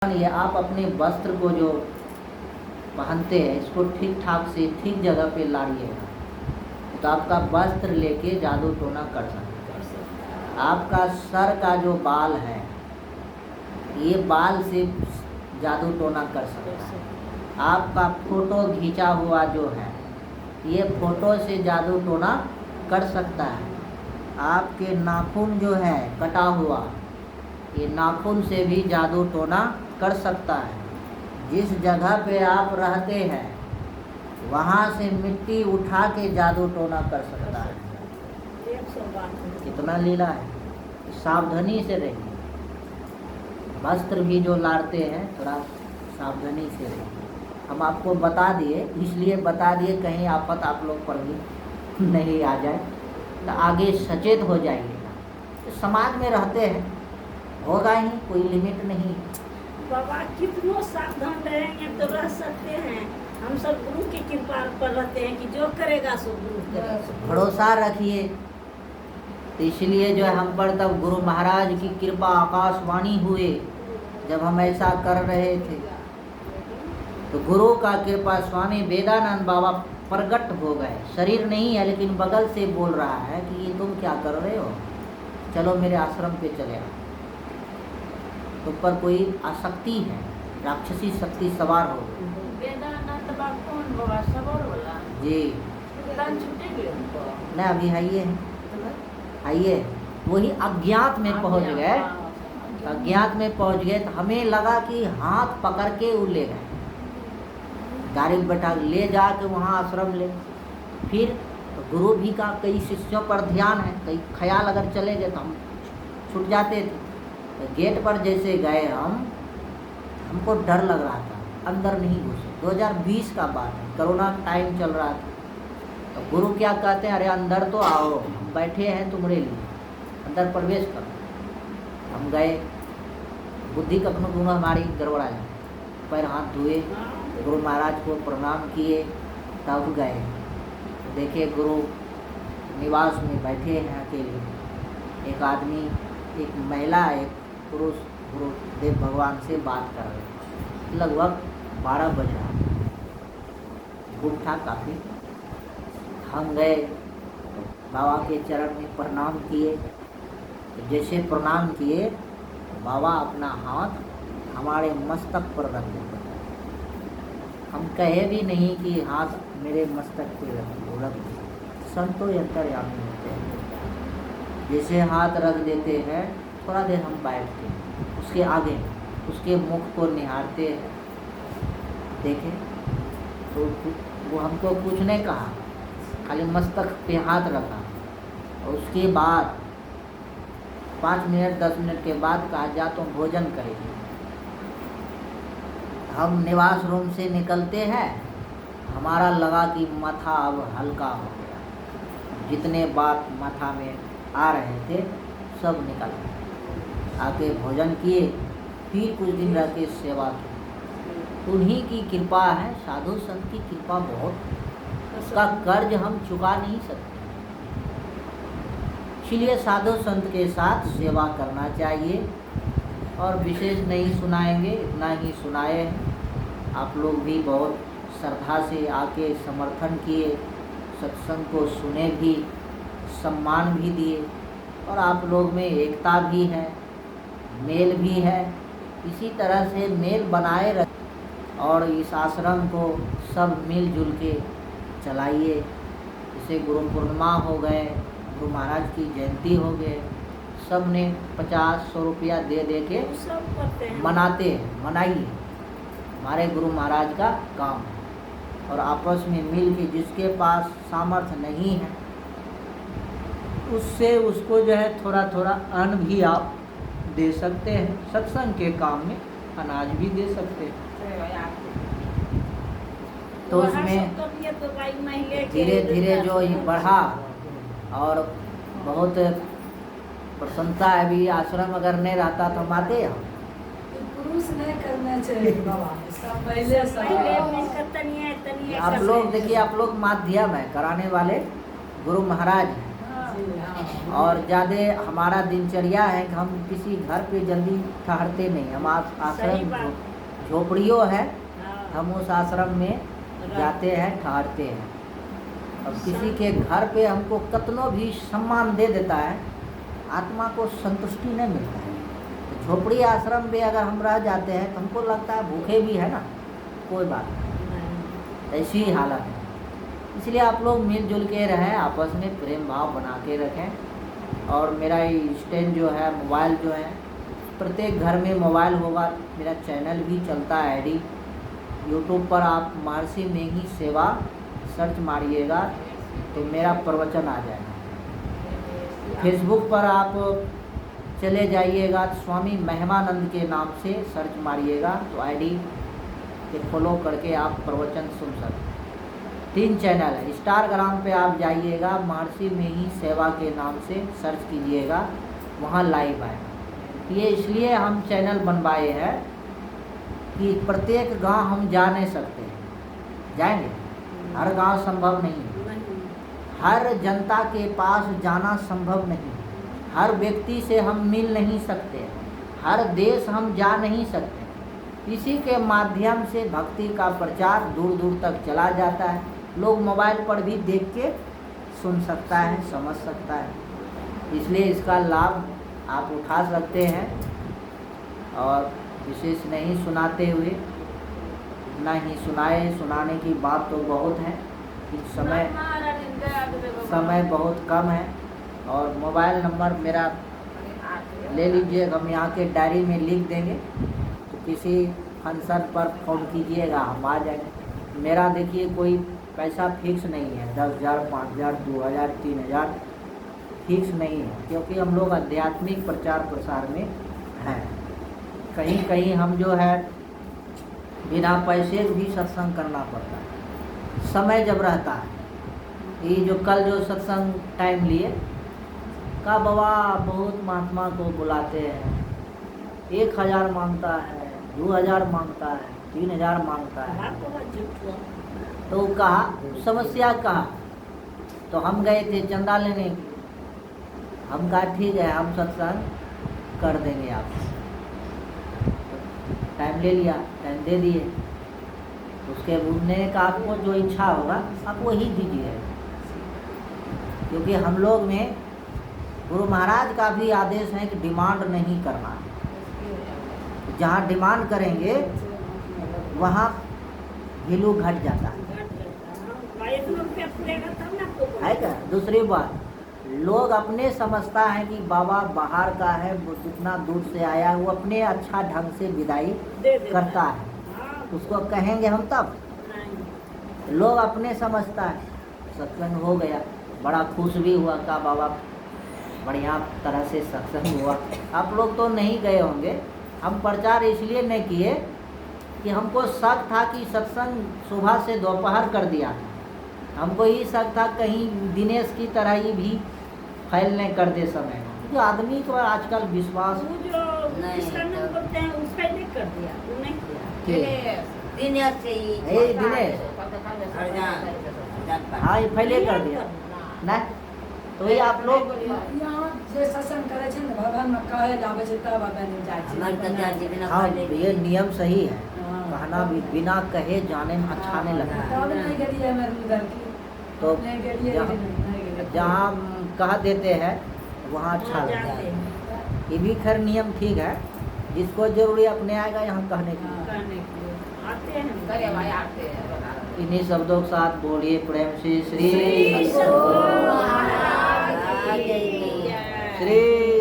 ये आप अपने वस्त्र को जो पहनते हैं इसको ठीक ठाक से ठीक जगह पे लाइएगा तो आपका वस्त्र लेके जादू टोना कर सकते हैं। आपका सर का जो बाल है ये बाल से जादू टोना कर सकता है। आपका फोटो खींचा हुआ जो है ये फोटो से जादू टोना कर सकता है। आपके नाखून जो है कटा हुआ ये नाखून से भी जादू टोना कर सकता है। जिस जगह पे आप रहते हैं वहाँ से मिट्टी उठा के जादू टोना कर सकता है। कितना लीला है, सावधानी से रहिए। वस्त्र भी जो लाते हैं थोड़ा सावधानी से रहिए। हम आपको बता दिए, इसलिए बता दिए कहीं आफत आप लोग पर भी नहीं आ जाए तो आगे सचेत हो जाइएगा। तो समाज में रहते हैं होगा ही, कोई लिमिट नहीं। बाबा कितनों सावधान रहेंगे तो रह सकते हैं। हम सब गुरु की कृपा पर रहते हैं कि जो करेगा सो गुरु करेगा। भरोसा रखिए। तो इसलिए जो है हम पर तब गुरु महाराज की कृपा आकाशवाणी हुए जब हम ऐसा कर रहे थे तो गुरु का कृपा स्वामी वेदानंद बाबा प्रकट हो गए। शरीर नहीं है लेकिन बगल से बोल रहा है कि ये तुम क्या कर रहे हो, चलो मेरे आश्रम पे चले आओ। तुम पर कोई आसक्ति है, राक्षसी शक्ति सवार हो गई। वेदानंद बाबा कौन बाबा सबर वाला जी दान छूटे गए उनको नहीं, अभी आइए वही अज्ञात में पहुंच गए। अज्ञात में पहुंच गए तो हमें लगा कि हाथ पकड़ के वो ले गए, गाड़ी में बैठा ले जाके वहाँ आश्रम ले। फिर तो गुरु भी का कई शिष्यों पर ध्यान है, कई ख्याल अगर चले गए तो हम छूट जाते थे। तो गेट पर जैसे गए हमको डर लग रहा था, अंदर नहीं घुसे। 2020 का बात है, कोरोना टाइम चल रहा था। तो गुरु क्या कहते हैं, अरे अंदर तो आओ, हम बैठे हैं तुम्हारे लिए, अंदर प्रवेश करो। हम गए, बुद्धि कखनों दोनों हमारी गड़बड़ा जाए। पैर हाथ धोए, गुरु महाराज को प्रणाम किए, तब गए। देखे गुरु निवास में बैठे हैं अकेले। एक आदमी, एक महिला, एक पुरुष गुरुदेव भगवान से बात कर रहे। लगभग 12 बज रहा, धूप था काफ़ी। हम गए बाबा के चरण में प्रणाम किए। तो जैसे प्रणाम किए बाबा अपना हाथ हमारे मस्तक पर रख देते। हम कहे भी नहीं कि हाथ मेरे मस्तक पे रख दे। संतो अंतर्यामी होते हैं, जैसे हाथ रख देते हैं थोड़ा देर हम बैठते हैं उसके आगे, उसके मुख को निहारते हैं। देखें तो वो हमको कुछ नहीं कहा, खाली मस्तक पे हाथ रखा। और उसके बाद 5 मिनट 10 मिनट के बाद कहा जा तुम भोजन करेंगे। हम निवास रूम से निकलते हैं, हमारा लगा कि माथा अब हल्का हो गया। जितने बात माथा में आ रहे थे सब निकल गए। आके भोजन किए, फिर कुछ दिन रह के सेवा की। उन्हीं की कृपा है, साधु संत की कृपा बहुत, उसका कर्ज हम चुका नहीं सकते। इसलिए साधु संत के साथ सेवा करना चाहिए। और विशेष नहीं सुनाएंगे, इतना ही सुनाए। आप लोग भी बहुत श्रद्धा से आके समर्थन किए, सत्संग को सुने भी, सम्मान भी दिए। और आप लोग में एकता भी है, मेल भी है। इसी तरह से मेल बनाए रखें और इस आश्रम को सब मिलजुल के चलाइए। जैसे गुरु पूर्णिमा हो गए, गुरु महाराज की जयंती हो गए, सब ने 50-100 रुपया दे दे के मनाते हैं। मनाइए, हमारे गुरु महाराज का काम है। और आपस में मिल के जिसके पास सामर्थ्य नहीं है उससे उसको जो है थोड़ा थोड़ा अन्न भी आप दे सकते हैं। सत्संग के काम में अनाज भी दे सकते हैं। तो उसमें धीरे धीरे जो ये बढ़ा और बहुत प्रसन्नता है। अभी आश्रम अगर नहीं रहता तो हम आते हैं। पुरुष नहीं करना चाहिए बाबा, सब पहले आप लोग देखिए, आप लोग माध्यम है, कराने वाले गुरु महाराज हैं। और ज़्यादा हमारा दिनचर्या है कि हम किसी घर पे जल्दी ठहरते नहीं। हम सही आश्रम बात। झोपड़ियों है, हाँ, हम उस आश्रम में जाते हैं, ठहरते हैं। अब किसी के घर पे हमको कितनो भी सम्मान दे देता है, आत्मा को संतुष्टि नहीं मिलता है। तो झोपड़ी आश्रम में अगर हम रह जाते हैं तो हमको लगता है भूखे भी है ना, कोई बात नहीं, ऐसी ही हालत है। इसलिए आप लोग मिलजुल के रहें, आपस में प्रेम भाव बना के रखें। और मेरा स्टैंड जो है, मोबाइल जो है, प्रत्येक घर में मोबाइल होगा। मेरा चैनल भी चलता है, आईडी यूट्यूब पर आप महर्षि नेगी सेवा सर्च मारिएगा तो मेरा प्रवचन आ जाएगा। फेसबुक पर आप चले जाइएगा, स्वामी महिमानंद के नाम से सर्च मारिएगा तो आईडी के फॉलो करके आप प्रवचन सुन सकते हैं। 3 चैनल है। इंस्टाग्राम पे आप जाइएगा, महर्षि नेगी सेवा के नाम से सर्च कीजिएगा, वहाँ लाइव आएगा। ये इसलिए हम चैनल बनवाए हैं कि प्रत्येक गांव हम जा नहीं सकते, जाएंगे, हर गांव संभव नहीं है, हर जनता के पास जाना संभव नहीं, हर व्यक्ति से हम मिल नहीं सकते, हर देश हम जा नहीं सकते। इसी के माध्यम से भक्ति का प्रचार दूर दूर तक चला जाता है। लोग मोबाइल पर भी देख के सुन सकता है, समझ सकता है। इसलिए इसका लाभ आप उठा सकते हैं। और विशेष नहीं सुनाते हुए, इतना ही सुनाए, सुनाने की बात तो बहुत है, समय बहुत कम है। और मोबाइल नंबर मेरा ले लीजिए, हम यहाँ के डायरी में लिख देंगे, तो किसी फंक्शन पर फ़ोन कीजिएगा, हम आ जाएंगे। मेरा देखिए कोई पैसा फिक्स नहीं है, 10,000, 5,000, 2,000, 3,000 फिक्स नहीं है, क्योंकि हम लोग आध्यात्मिक प्रचार प्रसार में हैं। कहीं कहीं हम जो है बिना पैसे भी सत्संग करना पड़ता है, समय जब रहता है। ये जो कल जो सत्संग टाइम लिए का बाबा बहुत महात्मा को बुलाते हैं, 1,000 मांगता है, 2,000 मांगता है, 3,000 मांगता है। तो कहा समस्या कहा, तो हम गए थे चंदा लेने। हम कहा ठीक है, हम सत्संग कर देंगे आपको। टाइम ले लिया, टाइम दे दिए। उसके उन्होंने कहा आपको जो इच्छा होगा आप वही दीजिए, क्योंकि हम लोग में गुरु महाराज का भी आदेश है कि डिमांड नहीं करना। जहाँ डिमांड करेंगे वहाँ वैल्यू घट जाता है क्या। दूसरी बात, लोग अपने समझता है कि बाबा बाहर का है, वो जितना दूर से आया वो अपने अच्छा ढंग से विदाई करता है, उसको कहेंगे हम तब। लोग अपने समझता है। सत्संग हो गया, बड़ा खुश भी हुआ, का बाबा बढ़िया तरह से सत्संग हुआ। आप लोग तो नहीं गए होंगे, हम प्रचार इसलिए नहीं किए कि हमको शक था कि सत्संग सुबह से दोपहर कर दिया। हमको ये शक था कहीं दिनेश की तरह ही भी फैलने कर दे समय, क्योंकि आदमी को आजकल विश्वास दिनेश हाँ ये फैले कर दिया ना। तो ये आप लोग हाँ ये नियम सही है, कहना भी बिना कहे जाने में अच्छा नहीं लगता। तो जहाँ कह देते हैं वहाँ अच्छा लगता है। ये भी खैर नियम ठीक है, जिसको जरूरी अपने आएगा यहाँ कहने के लिए। इन्हीं शब्दों के साथ बोलिए प्रेम से श्री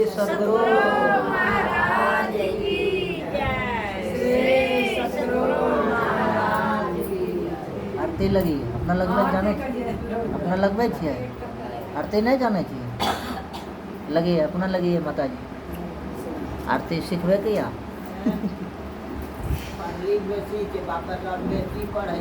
सद्गुरु महाराज आरती लगी अपना लगभग जाने, अपना लगभग छे आरती नहीं जाने चाहिए, लगी अपना लगी है माता जी आरती सीखबे किया। बेसी के बापर बेसी पढ़े